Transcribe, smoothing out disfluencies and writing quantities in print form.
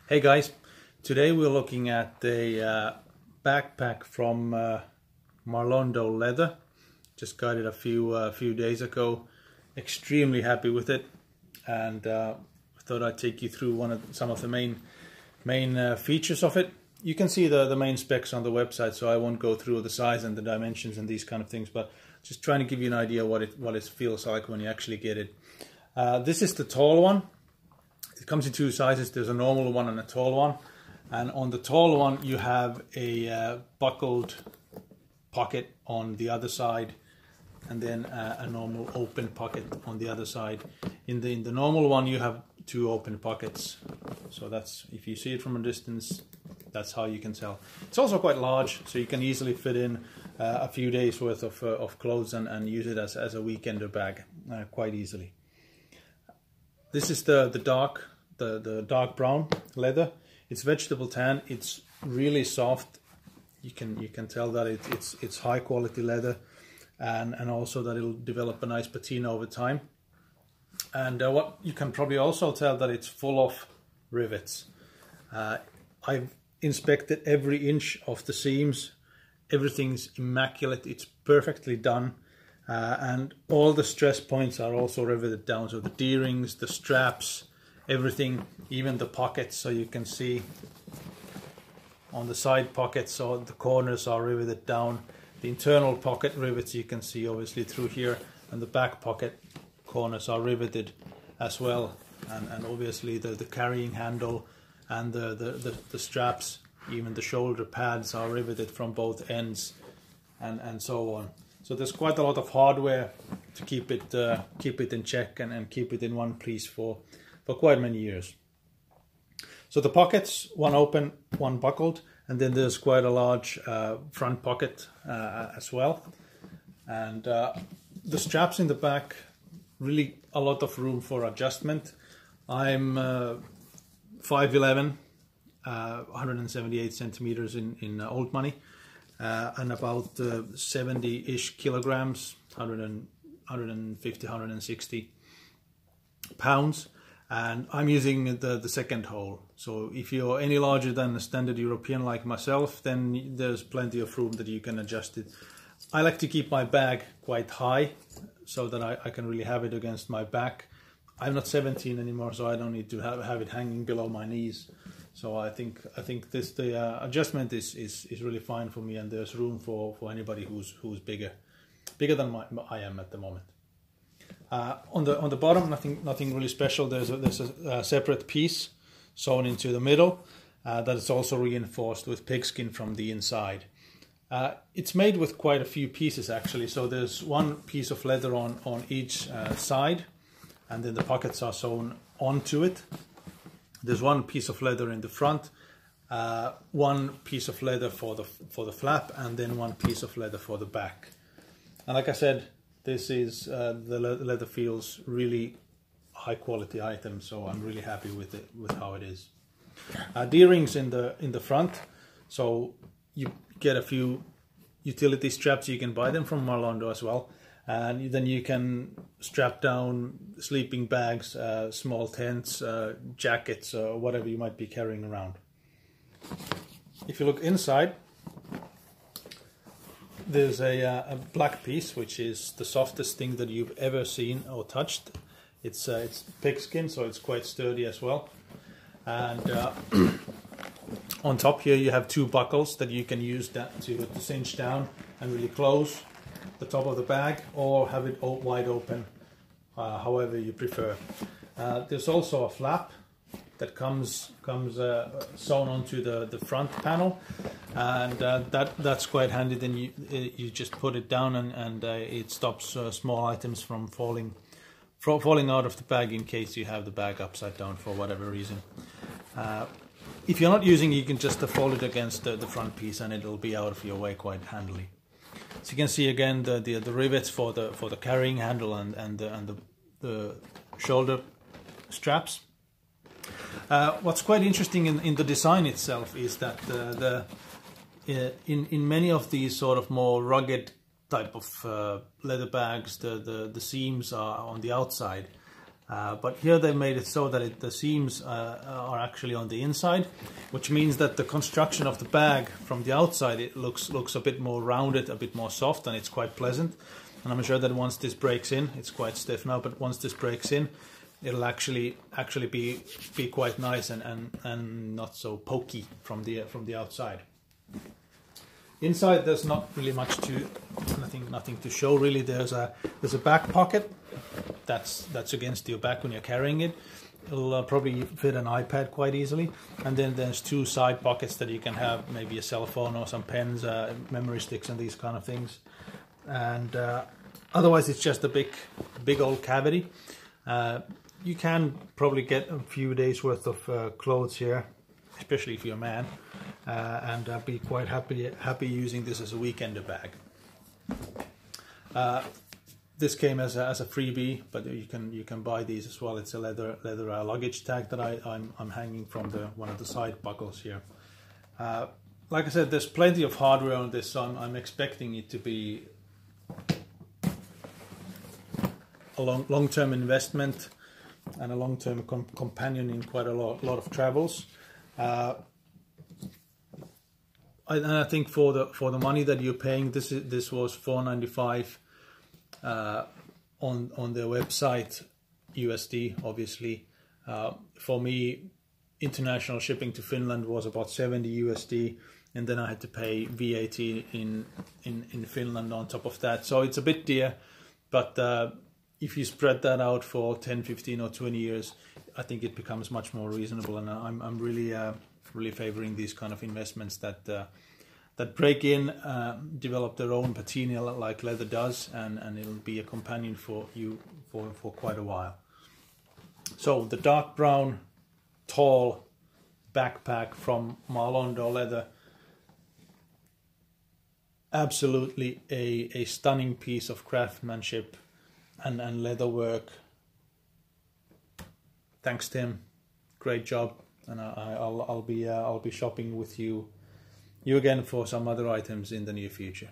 Hey guys, today we're looking at a backpack from Marlondo leather. Just got it a few days ago. Extremely happy with it, and I thought I'd take you through some of the main features of it. You can see the main specs on the website, so I won't go through the size and the dimensions and these kind of things, but just trying to give you an idea what it feels like when you actually get it. This is the tall one. It comes in two sizes. There's a normal one and a tall one, and on the tall one you have a buckled pocket on the other side, and then a normal open pocket on the other side. In the normal one you have two open pockets, so that's, if you see it from a distance, that's how you can tell. It's also quite large, so you can easily fit in a few days worth of clothes and use it as a weekender bag quite easily. This is the dark brown leather. It's vegetable tan. It's really soft. You can tell that it's high quality leather, and also that it'll develop a nice patina over time. And what you can probably also tell that it's full of rivets. I've inspected every inch of the seams. Everything's immaculate. It's perfectly done. And all the stress points are also riveted down, so the D-rings, the straps, everything, even the pockets. So you can see on the side pockets, so the corners are riveted down. The internal pocket rivets you can see obviously through here, and the back pocket corners are riveted as well. And obviously the carrying handle and the straps, even the shoulder pads are riveted from both ends, and so on. So there's quite a lot of hardware to keep it in check and keep it in one piece for quite many years. So the pockets, one open, one buckled, and then there's quite a large front pocket as well. And the straps in the back, really a lot of room for adjustment. I'm 5'11", 178 centimeters in old money. And about 70-ish kilograms, 150, 160 pounds. And I'm using the second hole. So if you're any larger than a standard European like myself, then there's plenty of room that you can adjust it. I like to keep my bag quite high so that I can really have it against my back. I'm not 17 anymore, so I don't need to have it hanging below my knees. So I think the adjustment is really fine for me, and there's room for anybody who's bigger than I am at the moment. On the bottom, nothing really special. There's a separate piece sewn into the middle that is also reinforced with pigskin from the inside. It's made with quite a few pieces actually. So there's one piece of leather on each side, and then the pockets are sewn onto it. There's one piece of leather in the front, one piece of leather for the flap, and then one piece of leather for the back. And like I said, this is the leather feels really high quality item, so I'm really happy with how it is. D-rings in the front, so you get a few utility straps. You can buy them from Marlondo as well. And then you can strap down sleeping bags, small tents, jackets, or whatever you might be carrying around. If you look inside, there's a black piece, which is the softest thing that you've ever seen or touched. It's pigskin, so it's quite sturdy as well. And on top here you have two buckles that you can use that to cinch down and really close the top of the bag, or have it wide open, however you prefer. There's also a flap that comes sewn onto the front panel, and that's quite handy. Then you just put it down, and it stops small items from falling out of the bag in case you have the bag upside down for whatever reason. If you're not using it, you can just fold it against the front piece, and it'll be out of your way quite handily. So you can see again the rivets for the carrying handle and the shoulder straps. What's quite interesting in the design itself is that in many of these sort of more rugged type of leather bags, the seams are on the outside, But here they made it so that the seams are actually on the inside, which means that the construction of the bag from the outside, it looks a bit more rounded, a bit more soft, and it's quite pleasant. And I'm sure that once this breaks in, it's quite stiff now, but once this breaks in, it'll actually be quite nice and not so pokey from the outside. Inside there's not really much nothing to show really. There's a back pocket that's against your back when you're carrying it. It'll probably fit an iPad quite easily. And then there's two side pockets that you can have maybe a cell phone or some pens, memory sticks and these kind of things. And otherwise it's just a big old cavity. You can probably get a few days worth of clothes here, especially if you're a man, and be quite happy using this as a weekender bag. This came as a freebie, but you can buy these as well. It's a leather luggage tag that I'm hanging from one of the side buckles here. Like I said, there's plenty of hardware on this, so I'm expecting it to be a long-term investment and a long-term companion in quite a lot of travels. I think for the money that you're paying, this was $4.95 on their website, USD obviously. For me, international shipping to Finland was about 70 USD, and then I had to pay VAT in Finland on top of that. So it's a bit dear, but if you spread that out for 10, 15 or 20 years, I think it becomes much more reasonable. And I'm really favoring these kind of investments that break in, develop their own patina like leather does, and it'll be a companion for you for quite a while. So the dark brown, tall backpack from Marlondo leather, absolutely a stunning piece of craftsmanship and leather work. Thanks, Tim. Great job, and I'll be shopping with you again for some other items in the near future.